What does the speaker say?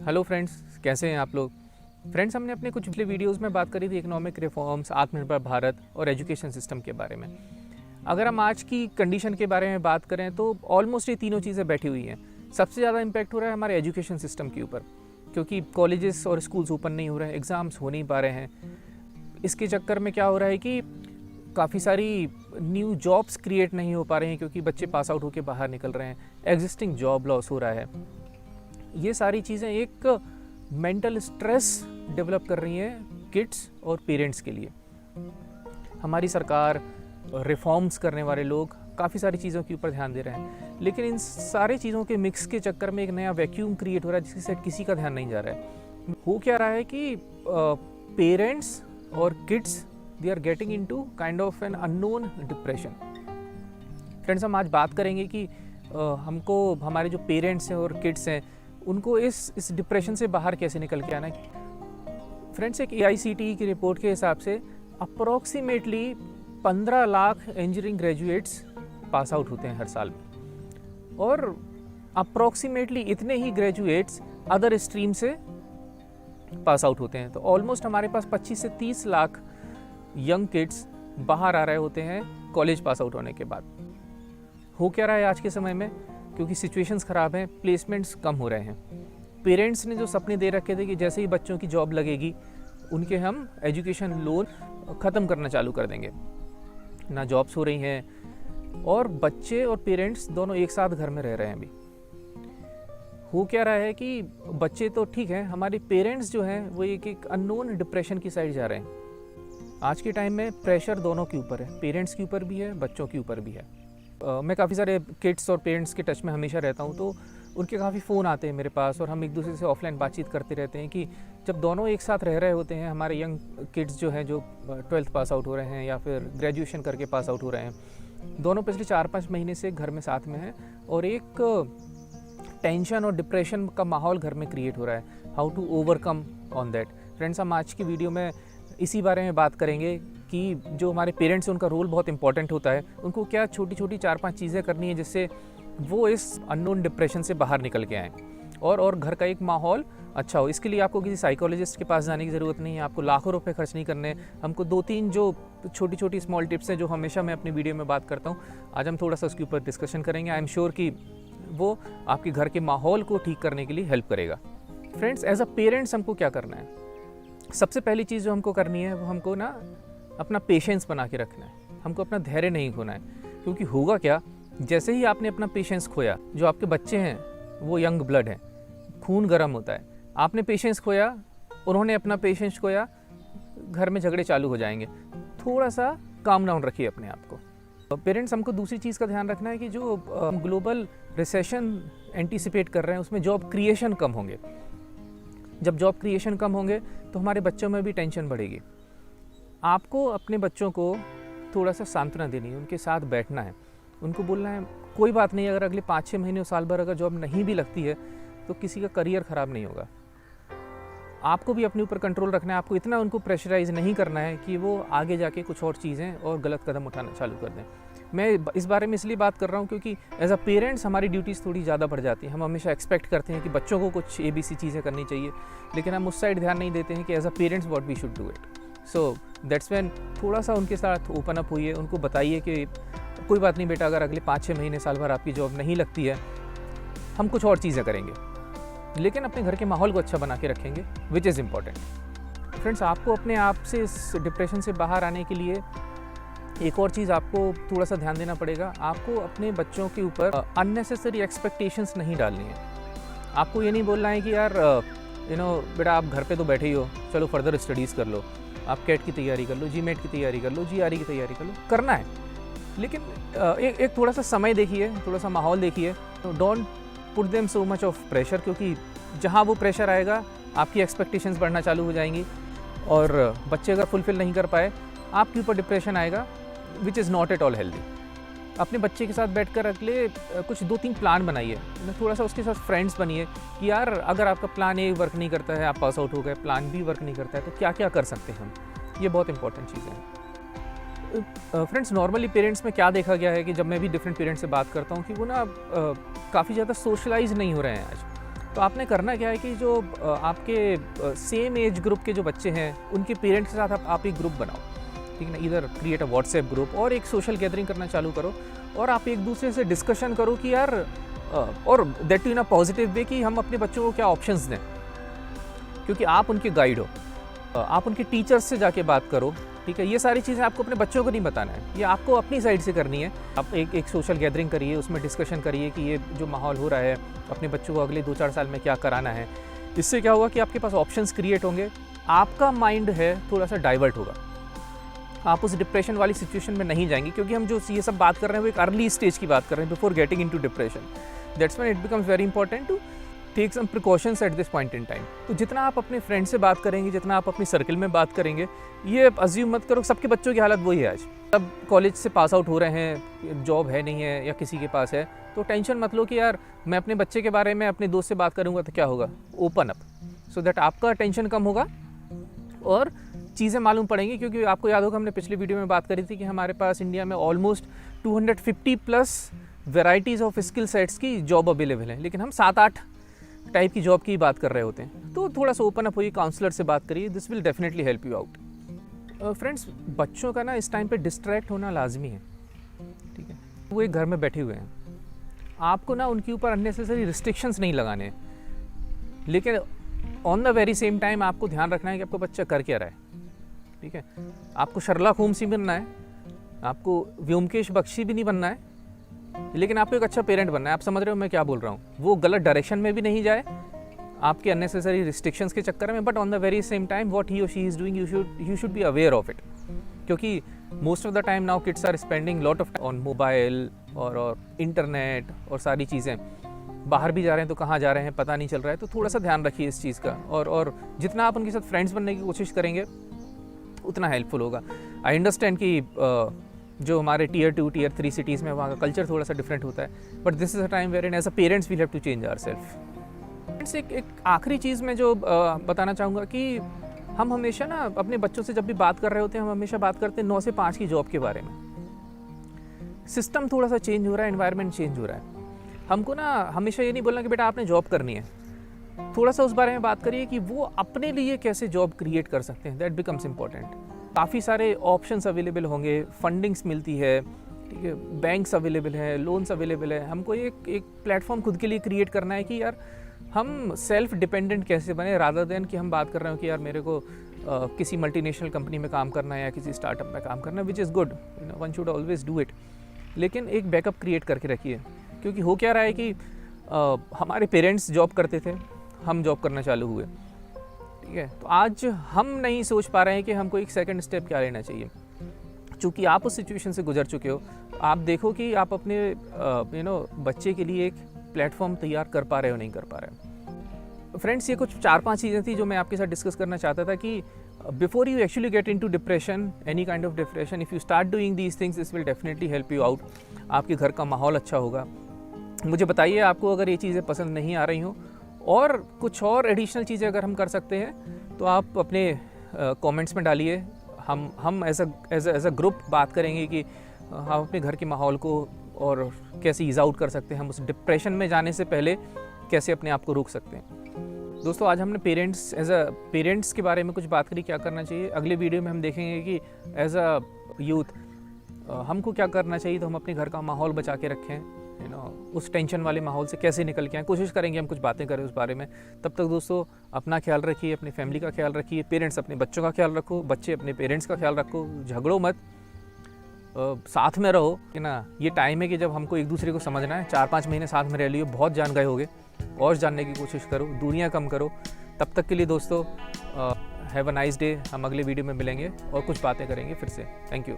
Hello friends, कैसे हैं आप लोग। फ्रेंड्स, हमने अपने कुछ पिछले वीडियोस में बात करी थी इकोनॉमिक रिफॉर्म्स, आत्मनिर्भर भारत और एजुकेशन सिस्टम के बारे में। अगर हम आज की कंडीशन के बारे में बात करें तो ऑलमोस्ट ये तीनों चीज़ें बैठी हुई हैं। सबसे ज़्यादा इम्पैक्ट हो रहा है हमारे एजुकेशन सिस्टम के ऊपर, क्योंकि कॉलेजेस और स्कूल्स ओपन नहीं हो रहे हैं, एग्ज़ाम्स हो नहीं पा रहे हैं। इसके चक्कर में क्या हो रहा है कि काफ़ी सारी न्यू जॉब्स क्रिएट नहीं हो पा रहे हैं, क्योंकि बच्चे पास आउट होकर बाहर निकल रहे हैं, एग्जिस्टिंग जॉब लॉस हो रहा है। ये सारी चीज़ें एक मेंटल स्ट्रेस डेवलप कर रही हैं किड्स और पेरेंट्स के लिए। हमारी सरकार, रिफॉर्म्स करने वाले लोग काफ़ी सारी चीज़ों के ऊपर ध्यान दे रहे हैं, लेकिन इन सारी चीज़ों के मिक्स के चक्कर में एक नया वैक्यूम क्रिएट हो रहा है जिसकी साइड किसी का ध्यान नहीं जा रहा है। हो क्या रहा है कि पेरेंट्स और kids they are getting into kind of an unknown depression. Friends, हम आज बात करेंगे कि हमको हमारे जो पेरेंट्स हैं और किड्स हैं उनको इस डिप्रेशन से बाहर कैसे निकल के आना है। फ्रेंड्स, एक AICTE की रिपोर्ट के हिसाब से approximately 15 lakh engineering graduates pass out होते हैं हर साल में, और अप्रॉक्सीमेटली इतने ही ग्रेजुएट्स अदर स्ट्रीम से पास आउट होते हैं। तो ऑलमोस्ट हमारे पास 25 से 30 लाख यंग किड्स बाहर आ रहे होते हैं कॉलेज पास आउट होने के बाद। हो क्या रहा है आज के समय में, क्योंकि सिचुएशंस ख़राब हैं, प्लेसमेंट्स कम हो रहे हैं। पेरेंट्स ने जो सपने दे रखे थे कि जैसे ही बच्चों की जॉब लगेगी उनके हम एजुकेशन लोन ख़त्म करना चालू कर देंगे, ना जॉब्स हो रही हैं और बच्चे और पेरेंट्स दोनों एक साथ घर में रह रहे हैं। अभी हो क्या रहा है कि बच्चे तो ठीक है, हमारे पेरेंट्स जो हैं वो एक अननोन डिप्रेशन की साइड जा रहे हैं। आज के टाइम में प्रेशर दोनों के ऊपर है, पेरेंट्स के ऊपर भी है, बच्चों के ऊपर भी है। मैं काफ़ी सारे किड्स और पेरेंट्स के टच में हमेशा रहता हूँ, तो उनके काफ़ी फ़ोन आते हैं मेरे पास और हम एक दूसरे से ऑफलाइन बातचीत करते रहते हैं कि जब दोनों एक साथ रह रहे होते हैं, हमारे यंग किड्स जो हैं जो 12th पास आउट हो रहे हैं या फिर ग्रेजुएशन करके पास आउट हो रहे हैं, दोनों पिछले 4-5 महीने से घर में साथ में हैं और एक टेंशन और डिप्रेशन का माहौल घर में क्रिएट हो रहा है। How to overcome on that. Friends, हम आज की वीडियो में इसी बारे में बात करेंगे कि जो हमारे पेरेंट्स हैं उनका रोल बहुत इंपॉर्टेंट होता है। उनको क्या छोटी छोटी 4-5 चीज़ें करनी है जिससे वो इस अननोन डिप्रेशन से बाहर निकल के आएँ और घर का एक माहौल अच्छा हो। इसके लिए आपको किसी साइकोलॉजिस्ट के पास जाने की ज़रूरत नहीं है, आपको लाखों रुपए खर्च नहीं करने। हमको 2-3 जो छोटी छोटी स्मॉल टिप्स हैं जो हमेशा मैं अपनी वीडियो में बात करता हूँ, आज हम थोड़ा सा उसके ऊपर डिस्कशन करेंगे। आई एम श्योर कि वो आपके घर के माहौल को ठीक करने के लिए हेल्प करेगा। फ्रेंड्स, एज अ पेरेंट्स हमको क्या करना है? सबसे पहली चीज़ जो हमको करनी है वो हमको ना अपना पेशेंस बना के रखना है। हमको अपना धैर्य नहीं खोना है, क्योंकि होगा क्या, जैसे ही आपने अपना पेशेंस खोया, जो आपके बच्चे हैं वो यंग ब्लड है, खून गर्म होता है, आपने पेशेंस खोया, उन्होंने अपना पेशेंस खोया, घर में झगड़े चालू हो जाएंगे। थोड़ा सा काम डाउन रखिए अपने आप को। पेरेंट्स, हमको दूसरी चीज़ का ध्यान रखना है कि जो ग्लोबल रिसेशन एंटीसिपेट कर रहे हैं उसमें जॉब क्रिएशन कम होंगे। जब जॉब क्रिएशन कम होंगे तो हमारे बच्चों में भी टेंशन बढ़ेगी। आपको अपने बच्चों को थोड़ा सा सांत्वना देनी है, उनके साथ बैठना है, उनको बोलना है कोई बात नहीं, अगर अगले 5-6 महीने और साल भर अगर जॉब नहीं भी लगती है तो किसी का करियर ख़राब नहीं होगा। आपको भी अपने ऊपर कंट्रोल रखना है, आपको इतना उनको प्रेशराइज नहीं करना है कि वो आगे जाके कुछ और चीज़ें और गलत कदम उठाना चालू कर दें। मैं इस बारे में इसलिए बात कर रहा हूँ क्योंकि एज अ पेरेंट्स हमारी ड्यूटीज़ थोड़ी ज़्यादा बढ़ जाती हैं। हम हमेशा एक्सपेक्ट करते हैं कि बच्चों को कुछ ABC चीज़ें करनी चाहिए, लेकिन हम उस साइड ध्यान नहीं देते हैं कि as a parents what we should do it. So that's when थोड़ा सा उनके साथ ओपन अप हुई है, उनको बताइए कि कोई बात नहीं बेटा, अगर अगले 5-6 महीने साल भर आपकी जॉब नहीं लगती है, हम कुछ और चीज़ें करेंगे, लेकिन अपने घर के माहौल को अच्छा बना के रखेंगे, विच इज़ इम्पॉर्टेंट। फ्रेंड्स, आपको अपने आप से इस डिप्रेशन से बाहर आने के लिए एक और चीज़ आपको थोड़ा सा ध्यान देना पड़ेगा। आपको अपने बच्चों के ऊपर अननेसेसरी एक्सपेक्टेशंस नहीं डालनी है। आपको ये नहीं बोलना है कि यार बेटा आप घर पे तो बैठे ही हो, चलो फर्दर स्टडीज़ कर लो, आप कैट की तैयारी कर लो, GMAT की तैयारी कर लो, GRE की तैयारी कर लो। करना है, लेकिन एक थोड़ा सा समय देखिए, थोड़ा सा माहौल देखिए। तो don't put them so much of pressure, क्योंकि जहाँ वो प्रेशर आएगा आपकी एक्सपेक्टेशंस बढ़ना चालू हो जाएंगी और बच्चे अगर फुलफ़िल नहीं कर पाए आपके ऊपर डिप्रेशन आएगा, which is not at all healthy. अपने बच्चे के साथ बैठकर अगले कुछ 2-3 प्लान बनाइए, थोड़ा सा उसके साथ फ्रेंड्स बनिए कि यार अगर आपका प्लान A वर्क नहीं करता है, आप पास आउट हो गए, प्लान B वर्क नहीं करता है, तो क्या क्या कर सकते हैं हम। ये बहुत इंपॉर्टेंट चीज़ है। फ्रेंड्स, नॉर्मली पेरेंट्स में क्या देखा गया है कि जब मैं भी डिफरेंट पेरेंट्स से बात करता हूँ कि वो ना काफ़ी ज़्यादा सोशलाइज नहीं हो रहे हैं आज। तो आपने करना क्या है कि जो आपके सेम एज ग्रुप के जो बच्चे हैं उनके पेरेंट्स के साथ आप एक ग्रुप बनाओ, ठीक है ना। इधर क्रिएट अ व्हाट्सएप ग्रुप और एक सोशल गैदरिंग करना चालू करो और आप एक दूसरे से डिस्कशन करो कि यार और that in a positive way कि हम अपने बच्चों को क्या ऑप्शंस दें, क्योंकि आप उनके गाइड हो। आप उनके टीचर्स से जाके बात करो, ठीक है। ये सारी चीज़ें आपको अपने बच्चों को नहीं बताना है, ये आपको अपनी साइड से करनी है। आप एक सोशल गैदरिंग करिए, उसमें डिस्कशन करिए कि ये जो माहौल हो रहा है अपने बच्चों को अगले 2-4 साल में क्या कराना है। इससे क्या होगा कि आपके पास ऑप्शंस क्रिएट होंगे, आपका माइंड है थोड़ा सा डाइवर्ट होगा, आप उस डिप्रेशन वाली सिचुएशन में नहीं जाएंगे, क्योंकि हम जो ये सब बात कर रहे हैं वो एक अर्ली स्टेज की बात कर रहे हैं, before getting into depression. That's when it becomes very important to take some precautions at this point in time. तो जितना आप अपने फ्रेंड से बात करेंगे, जितना आप अपनी सर्कल में बात करेंगे, ये अज्यूम मत करो सबके बच्चों की हालत वही है आज। सब कॉलेज से पास आउट हो रहे हैं, जॉब है नहीं है या किसी के पास है, तो टेंशन मत लो कि यार मैं अपने बच्चे के बारे में अपने दोस्त से बात करूँगा तो क्या होगा। ओपन अप सो दैट आपका टेंशन कम होगा और चीज़ें मालूम पड़ेंगी। क्योंकि आपको याद होगा हमने पिछली वीडियो में बात करी थी कि हमारे पास इंडिया में almost 250+ varieties of skill sets की जॉब अवेलेबल है, लेकिन हम 7-8 टाइप की जॉब की बात कर रहे होते हैं। तो थोड़ा सा ओपन अप होइए, काउंसलर से बात करिए, this will definitely help you out. Friends, बच्चों का ना इस टाइम पे डिस्ट्रैक्ट होना लाजमी है, ठीक है। वो एक घर में बैठे हुए हैं, आपको ना उनके ऊपर अननेसेसरी रिस्ट्रिक्शंस नहीं लगाने हैं, लेकिन on the very same time आपको ध्यान रखना है कि आपको बच्चा कर क्या रहा है, ठीक है। आपको शर्लॉक होम्स ही बनना है, आपको व्योमकेश बख्शी भी नहीं बनना है, लेकिन आपको एक अच्छा पेरेंट बनना है। आप समझ रहे हो मैं क्या बोल रहा हूँ। वो गलत डायरेक्शन में भी नहीं जाए आपके अननेसेसरी रिस्ट्रिक्शंस के चक्कर में, but on the very same time what he और she is doing you should be aware of it, क्योंकि most of the time now kids are spending lot of on mobile और internet और सारी चीज़ें। बाहर भी जा रहे हैं तो कहाँ जा रहे हैं पता नहीं चल रहा है, तो थोड़ा सा ध्यान रखिए इस चीज़ का। और जितना आप उनके साथ फ्रेंड्स बनने की कोशिश करेंगे उतना हेल्पफुल होगा। आई अंडरस्टैंड कि जो हमारे Tier 2, Tier 3 सिटीज़ में वहाँ का कल्चर थोड़ा सा डिफरेंट होता है, but this is a time where in as a parents we have to change ourself. एक आखिरी चीज़ मैं जो बताना चाहूँगा कि हम हमेशा ना अपने बच्चों से जब भी बात कर रहे होते हैं, हम हमेशा बात करते हैं 9 से 5 की जॉब के बारे में। सिस्टम थोड़ा सा चेंज हो रहा है, एनवायरनमेंट चेंज हो रहा है। हमको ना हमेशा ये नहीं बोलना कि बेटा आपने जॉब करनी है, थोड़ा सा उस बारे में बात करिए कि वो अपने लिए कैसे जॉब क्रिएट कर सकते हैं। That becomes important. काफ़ी सारे ऑप्शंस अवेलेबल होंगे, फंडिंग्स मिलती है, ठीक है, बैंक्स अवेलेबल है, लोन्स अवेलेबल है। हमको एक प्लेटफॉर्म खुद के लिए क्रिएट करना है कि यार हम सेल्फ डिपेंडेंट कैसे बने, रादर देन कि हम बात कर रहे हो कि यार मेरे को किसी मल्टीनेशनल कंपनी में काम करना है या किसी स्टार्टअप में काम करना है, which is good, you know, one should always do it, लेकिन एक बैकअप क्रिएट करके रखिए। क्योंकि हो क्या रहा है कि हमारे पेरेंट्स जॉब करते थे, हम जॉब करना चालू हुए, ठीक है। तो आज हम नहीं सोच पा रहे हैं कि हमको एक सेकंड स्टेप क्या लेना चाहिए। चूँकि आप उस सिचुएशन से गुजर चुके हो, आप देखो कि आप अपने बच्चे के लिए एक प्लेटफॉर्म तैयार कर पा रहे हो नहीं कर पा रहे हो। फ्रेंड्स, ये कुछ 4-5 चीज़ें थी जो मैं आपके साथ डिस्कस करना चाहता था कि before you actually get into depression, any kind of depression, if you start doing these things, this will definitely help you out. आपके घर का माहौल अच्छा होगा। मुझे बताइए आपको अगर ये चीज़ें पसंद नहीं आ रही हों और कुछ और एडिशनल चीज़ें अगर हम कर सकते हैं तो आप अपने कमेंट्स में डालिए। हम एज अ ग्रुप बात करेंगे कि हम अपने घर के माहौल को और कैसे ईज़ आउट कर सकते हैं, हम उस डिप्रेशन में जाने से पहले कैसे अपने आप को रोक सकते हैं। दोस्तों, आज हमने पेरेंट्स के बारे में कुछ बात करी, क्या करना चाहिए। अगले वीडियो में हम देखेंगे कि एज अ यूथ हमको क्या करना चाहिए, तो हम अपने घर का माहौल बचा के रखें, उस टेंशन वाले माहौल से कैसे निकल के आए। कोशिश करेंगे हम कुछ बातें करें उस बारे में। तब तक दोस्तों, अपना ख्याल रखिए, अपनी फैमिली का ख्याल रखिए, पेरेंट्स अपने बच्चों का ख्याल रखो, बच्चे अपने पेरेंट्स का ख्याल रखो, झगड़ो मत, साथ में रहो, कि ना। ये टाइम है कि जब हमको एक दूसरे को समझना है। 4-5 महीने साथ में रह लियो, बहुत जान गए होगे, और जानने की कोशिश करो, दूरियां कम करो। तब तक के लिए दोस्तों, हैव अ नाइस डे। हम अगले वीडियो में मिलेंगे और कुछ बातें करेंगे फिर से। Thank you.